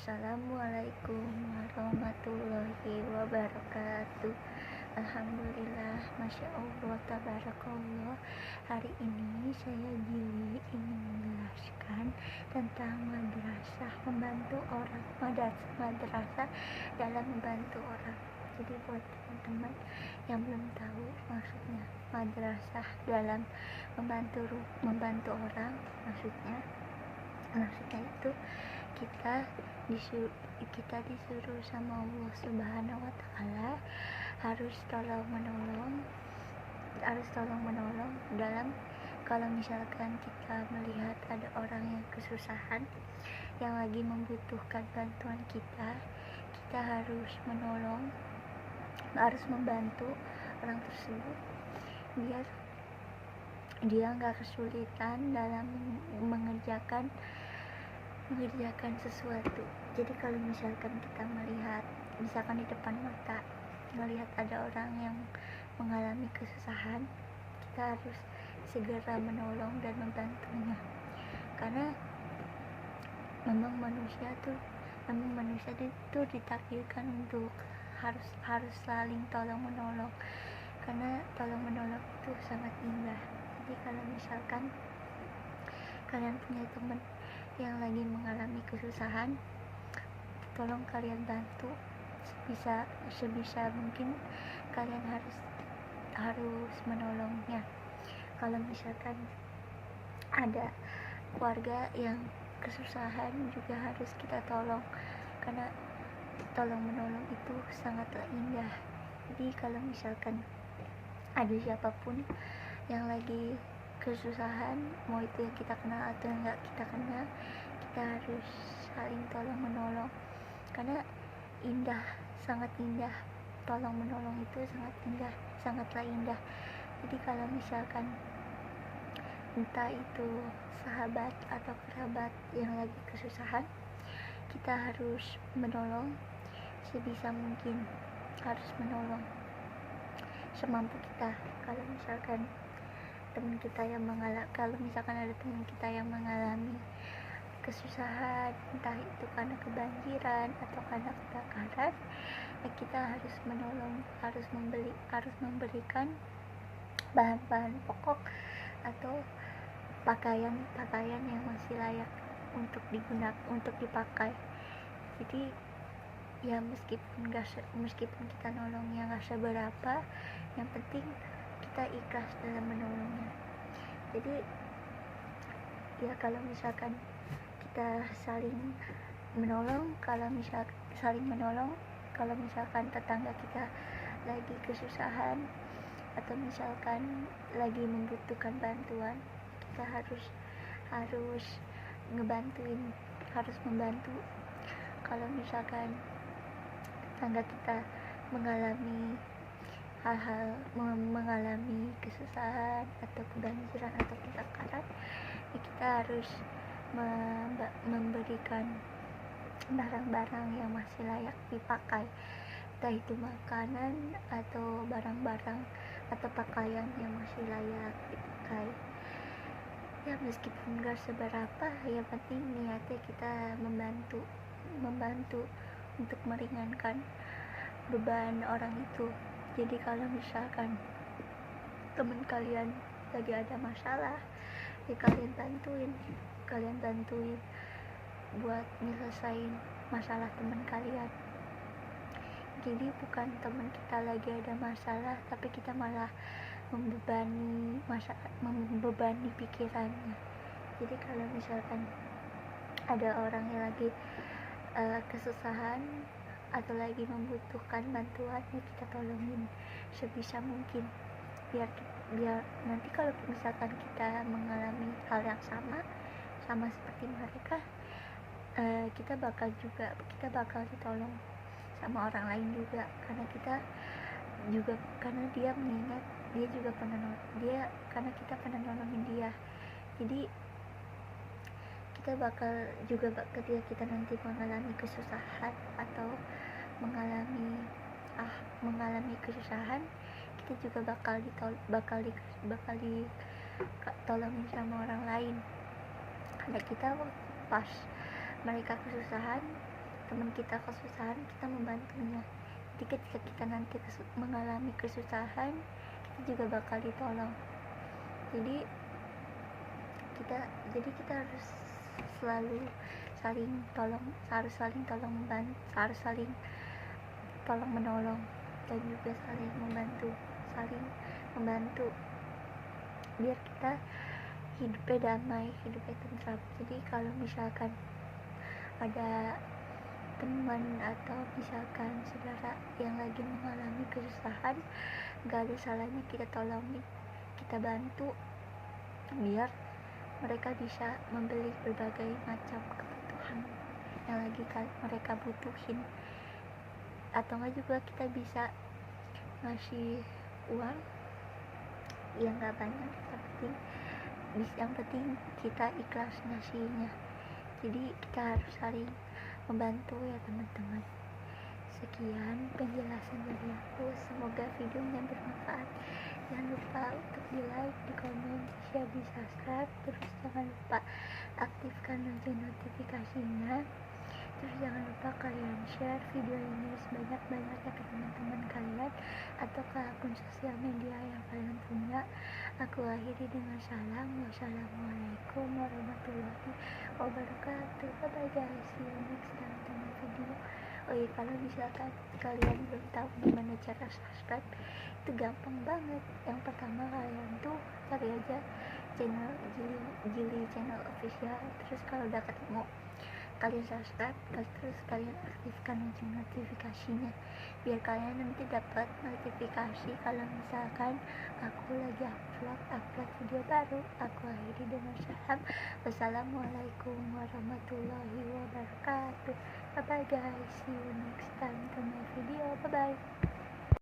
Assalamualaikum warahmatullahi wabarakatuh. Alhamdulillah, Masya Allah, Tabarakallah. Hari ini saya Gili ingin menjelaskan tentang madrasah, membantu orang, madrasah dalam membantu orang. Jadi buat teman-teman yang belum tahu maksudnya madrasah dalam membantu orang, maksudnya itu kita disuruh sama Allah Subhanahu wa taala harus tolong menolong dalam kalau misalkan kita melihat ada orang yang kesusahan yang lagi membutuhkan bantuan kita harus membantu orang tersebut biar dia nggak kesulitan dalam mengerjakan sesuatu. Jadi kalau misalkan kita misalkan di depan mata melihat ada orang yang mengalami kesusahan, kita harus segera menolong dan membantunya, karena memang manusia itu ditakdirkan untuk harus saling tolong menolong, karena tolong menolong itu sangat indah. Jadi kalau misalkan kalian punya teman yang lagi mengalami kesusahan, tolong kalian bantu sebisa mungkin. Kalian harus menolongnya. Kalau misalkan ada keluarga yang kesusahan juga harus kita tolong, karena tolong menolong itu sangatlah indah. Jadi kalau misalkan ada siapapun yang lagi kesusahan, mau itu yang kita kenal atau enggak kita kenal, kita harus saling tolong menolong, karena sangat indah. Tolong menolong itu sangatlah indah. Jadi kalau misalkan entah itu sahabat atau kerabat yang lagi kesusahan, kita harus menolong sebisa mungkin, harus menolong semampu kita. Kalau misalkan ada teman kita yang mengalami kesusahan, entah itu karena kebanjiran atau karena kebakaran, kita harus menolong, harus memberikan bahan-bahan pokok atau pakaian yang masih layak untuk dipakai. Jadi ya meskipun kita nolongnya nggak seberapa, yang penting kita ikhlas dalam menolongnya. Jadi ya kalau misalkan kita saling menolong, kalau misalkan tetangga kita lagi kesusahan atau misalkan lagi membutuhkan bantuan, kita harus membantu. Kalau misalkan tetangga kita mengalami kesusahan atau kebanjiran atau kebakaran, kita harus memberikan barang-barang yang masih layak dipakai, entah itu makanan atau barang-barang atau pakaian yang masih layak dipakai. Ya meskipun gak seberapa, yang penting niatnya kita membantu untuk meringankan beban orang itu. Jadi kalau misalkan teman kalian lagi ada masalah, ya kalian bantuin buat nyelesain masalah teman kalian. Jadi bukan teman kita lagi ada masalah tapi kita malah membebani pikirannya. Jadi kalau misalkan ada orang yang lagi kesusahan atau lagi membutuhkan bantuan, ya kita tolongin sebisa mungkin, biar nanti kalau misalkan kita mengalami hal yang sama seperti mereka, kita bakal ditolong sama orang lain juga, karena dia mengingat karena kita pernah nolongin dia. Jadi kita bakal juga ketika kita nanti mengalami kesusahan atau mengalami kesusahan, kita juga bakal ditolongin sama orang lain. Karena kita pas mereka kesusahan, teman kita kesusahan, kita membantunya. Jadi ketika kita nanti mengalami kesusahan, kita juga bakal ditolong. Jadi kita harus selalu saling tolong, harus saling tolong menolong, dan juga saling membantu biar kita hidupnya damai, hidupnya tentram. Jadi kalau misalkan ada teman atau misalkan saudara yang lagi mengalami kesusahan, gak ada salahnya kita tolongin, kita bantu biar mereka bisa membeli berbagai macam kebutuhan yang lagi mereka butuhin. Atau enggak juga kita bisa ngasih uang yang gak banyak, yang penting kita ikhlas ngasihnya. Jadi kita harus saling membantu ya teman-teman. Sekian penjelasan dari aku, semoga videonya bermanfaat. Jangan lupa untuk di like, di komen, di share, di subscribe. Terus jangan lupa aktifkan lonceng notifikasinya. Terus jangan lupa kalian share video ini sebanyak-banyaknya ke teman-teman kalian atau ke akun sosial media yang kalian punya. Aku akhiri dengan salam. Wassalamualaikum warahmatullahi wabarakatuh. Bye bye guys, see you next time to my video. Oh iya, kalau misalkan kalian belum tahu gimana cara subscribe, itu gampang banget. Yang pertama kalian tuh cari aja channel Gili channel official. Terus kalau udah ketemu, kalian subscribe, terus kalian aktifkan lonceng notifikasinya biar kalian nanti dapat notifikasi kalau misalkan aku lagi upload video baru. Aku akhiri dengan salam. Wassalamualaikum warahmatullahi wabarakatuh. Bye bye guys, see you next time to my video. Bye bye.